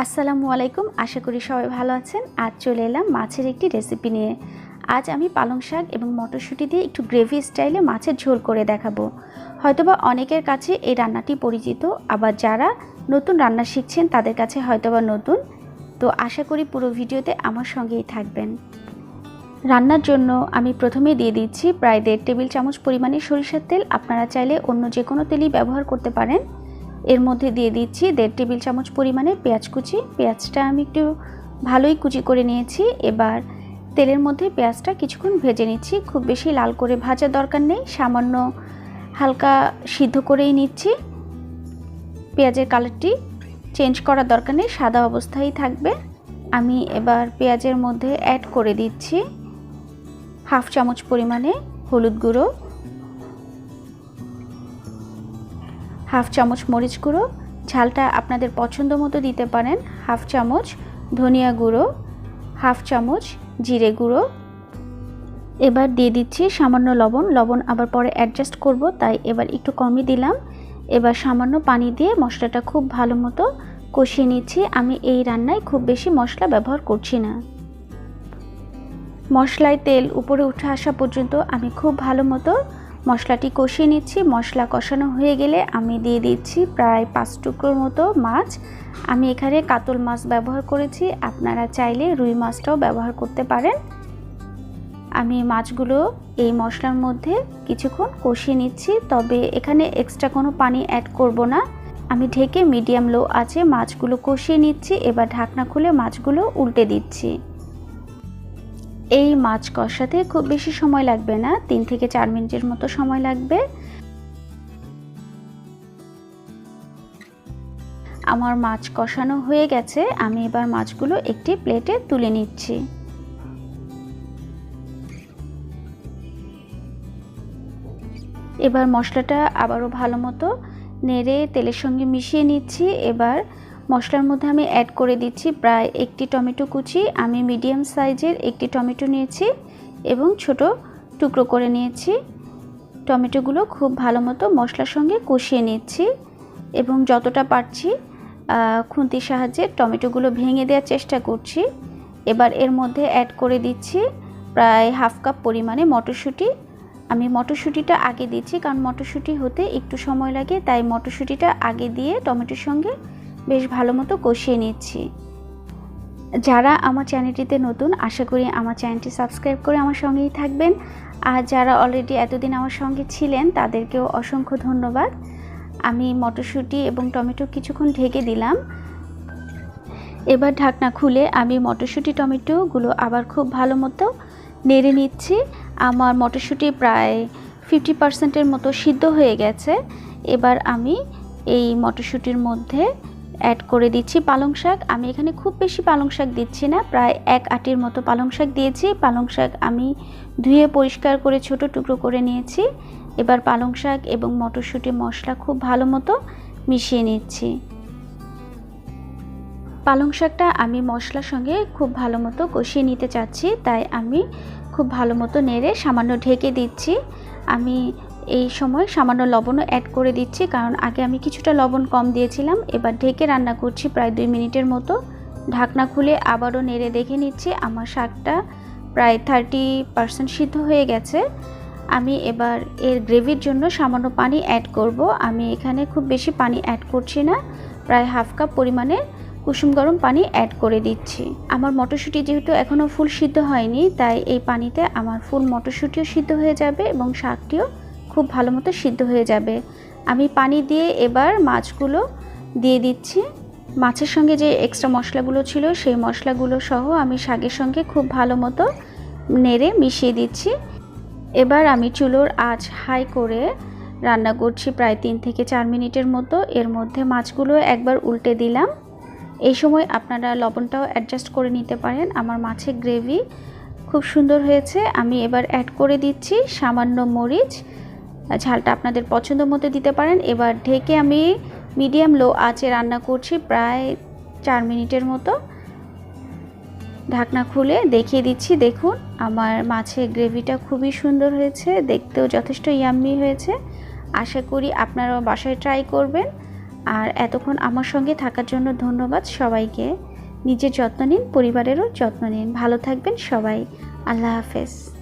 আসসালামু আলাইকুম। আশা করি সবাই ভালো আছেন। আজ চলে এলাম মাছের একটি রেসিপি নিয়ে। আজ আমি পালং শাক এবং মটরশুঁটি দিয়ে একটু গ্রেভি স্টাইলে মাছের ঝোল করে দেখাবো। হয়তোবা অনেকের কাছে এই রান্নাটি পরিচিত, আবার যারা নতুন রান্না শিখছেন তাদের কাছে হয়তোবা নতুন। তো আশা করি পুরো ভিডিওতে আমার সঙ্গেই থাকবেন। রান্নার জন্য আমি প্রথমে দিয়ে দিচ্ছি প্রায় 1.5 টেবিল চামচ পরিমাণে সরিষার তেল। আপনারা চাইলে অন্য যে কোনো তেলই ব্যবহার করতে পারেন। এর মধ্যে দিয়ে দিচ্ছি 1.5 টেবিল চামচ পরিমাণে পেঁয়াজ কুচি। পেঁয়াজটা আমি একটু ভালোই কুচি করে নিয়েছি। এবার তেলের মধ্যে পেঁয়াজটা কিছুক্ষণ ভেজে নিচ্ছি। খুব বেশি লাল করে ভাজার দরকার নেই, সামান্য হালকা সিদ্ধ করেই নিচ্ছি। পেঁয়াজের কালারটি চেঞ্জ করার দরকার নেই, সাদা অবস্থায় থাকবে। আমি এবার পেঁয়াজের মধ্যে অ্যাড করে দিচ্ছি 1/2 চামচ পরিমাণে হলুদ গুঁড়ো, 1/2 চামচ মরিচ গুঁড়ো, ঝালটা আপনাদের পছন্দ মতো দিতে পারেন, 1/2 চামচ ধনিয়া গুঁড়ো, 1/2 চামচ জিরে গুঁড়ো। এবার দিয়ে দিচ্ছি সামান্য লবণ আবার পরে অ্যাডজাস্ট করব, তাই এবার একটু কমই দিলাম। এবার সামান্য পানি দিয়ে মশলাটা খুব ভালো মতো কষিয়ে নিচ্ছি। আমি এই রান্নায় খুব বেশি মশলা ব্যবহার করছি না। মশলায় তেল উপরে উঠে আসা পর্যন্ত আমি খুব ভালো মতো মশলাটি কষিয়ে নিচ্ছি। মশলা কষানো হয়ে গেলে আমি দিয়ে দিচ্ছি প্রায় 5 টুকরোর মতো মাছ। আমি এখানে কাতল মাছ ব্যবহার করেছি, আপনারা চাইলে রুই মাছটাও ব্যবহার করতে পারেন। আমি মাছগুলো এই মশলার মধ্যে কিছুক্ষণ কষিয়ে নিচ্ছি, তবে এখানে এক্সট্রা কোনো পানি অ্যাড করব না। আমি ঢেকে মিডিয়াম লো আঁচে মাছগুলো কষিয়ে নিচ্ছি। এবার ঢাকনা খুলে মাছগুলো উল্টে দিচ্ছি। এই মাছ কষাতে খুব বেশি সময় লাগবে না, 3 থেকে 4 মিনিটের মতো সময় লাগবে। আমার মাছ কষানো হয়ে গেছে। আমি এবার মাছগুলো একটি প্লেটে তুলে নিচ্ছি। এবার মশলাটা আবারও ভালো মতো নেড়ে তেলের সঙ্গে মিশিয়ে নিচ্ছি। এবার মশলার মধ্যে আমি অ্যাড করে দিচ্ছি প্রায় 1টি টমেটো কুচি। আমি মিডিয়াম সাইজের একটি টমেটো নিয়েছি এবং ছোট টুকরো করে নিয়েছি। টমেটোগুলো খুব ভালো মতো মশলার সঙ্গে কষিয়ে নিচ্ছি এবং যতটা পারছি খুন্তির সাহায্যে টমেটোগুলো ভেঙে দেওয়ার চেষ্টা করছি। এবার এর মধ্যে অ্যাড করে দিচ্ছি প্রায় 1/2 কাপ পরিমাণে মটরশুঁটি। আমি মটরশুঁটিটা আগে দিচ্ছি, কারণ মটরশুঁটি হতে একটু সময় লাগে, তাই মটরশুঁটিটা আগে দিয়ে টমেটোর সঙ্গে বেশ ভালো মতো কষিয়ে নিচ্ছি। যারা আমার চ্যানেলটিতে নতুন, আশা করি আমার চ্যানেলটি সাবস্ক্রাইব করে আমার সঙ্গেই থাকবেন। আর যারা অলরেডি এতদিন আমার সঙ্গে ছিলেন তাদেরকেও অসংখ্য ধন্যবাদ। আমি মটরশুঁটি এবং টমেটো কিছুক্ষণ ঢেকে দিলাম। এবার ঢাকনা খুলে আমি মটরশুঁটি টমেটোগুলো আবার খুব ভালো মতো নেড়ে নিচ্ছি। আমার মটরশুঁটি প্রায় 50% মতো সিদ্ধ হয়ে গেছে। এবার আমি এই মটরশুঁটির মধ্যে অ্যাড করে দিচ্ছি পালং শাক। আমি এখানে খুব বেশি পালং শাক দিচ্ছি না, প্রায় 1 আটির মতো পালং শাক দিয়েছি। পালং শাক আমি ধুয়ে পরিষ্কার করে ছোট টুকরো করে নিয়েছি। এবার পালং শাক এবং মটরশুঁটি মশলা খুব ভালো মতো মিশিয়ে নিচ্ছি। পালং শাকটা আমি মশলার সঙ্গে খুব ভালো মতো কষিয়ে নিতে চাচ্ছি, তাই আমি খুব ভালো মতো নেড়ে সামান্য ঢেকে দিচ্ছি। আমি এই সময় সামান্য লবণও অ্যাড করে দিচ্ছি, কারণ আগে আমি কিছুটা লবণ কম দিয়েছিলাম। এবার ঢেকে রান্না করছি প্রায় 2 মিনিটের মতো। ঢাকনা খুলে আবারও নেড়ে দেখে নিচ্ছি। আমার শাকটা প্রায় 30% সিদ্ধ হয়ে গেছে। আমি এবার এর গ্রেভির জন্য সামান্য পানি অ্যাড করব। আমি এখানে খুব বেশি পানি অ্যাড করছি না, প্রায় 1/2 কাপ পরিমাণে কুসুম গরম পানি অ্যাড করে দিচ্ছি। আমার মটরশুঁটি যেহেতু এখনও ফুল সিদ্ধ হয়নি, তাই এই পানিতে আমার ফুল মটরশুঁটিও সিদ্ধ হয়ে যাবে এবং শাকটিও খুব ভালো মতো সিদ্ধ হয়ে যাবে। আমি পানি দিয়ে এবার মাছগুলো দিয়ে দিচ্ছি। মাছের সঙ্গে যে এক্সট্রা মশলাগুলো ছিল সেই মশলাগুলো সহ আমি শাকের সঙ্গে খুব ভালো মতো নেড়ে মিশিয়ে দিচ্ছি। এবার আমি চুলোর আঁচ হাই করে রান্না করছি প্রায় 3 থেকে 4 মিনিটের মতো। এর মধ্যে মাছগুলো একবার উল্টে দিলাম। এই সময় আপনারা লবণটাও অ্যাডজাস্ট করে নিতে পারেন। আমার মাছের গ্রেভি খুব সুন্দর হয়েছে। আমি এবার অ্যাড করে দিচ্ছি সামান্য মরিচ, ঝালটা আপনাদের পছন্দ মতো দিতে পারেন। এবার ঢেকে আমি মিডিয়াম লো আঁচে রান্না করছি প্রায় 4 মিনিটের মতো। ঢাকনা খুলে দেখিয়ে দিচ্ছি, দেখুন আমার মাছের গ্রেভিটা খুবই সুন্দর হয়েছে, দেখতেও যথেষ্ট ইয়াম্মি হয়েছে। আশা করি আপনারাও বাসায় ট্রাই করবেন। আর এতক্ষণ আমার সঙ্গে থাকার জন্য ধন্যবাদ সবাইকে। নিজের যত্ন নিন, পরিবারেরও যত্ন নিন। ভালো থাকবেন সবাই। আল্লাহ হাফেজ।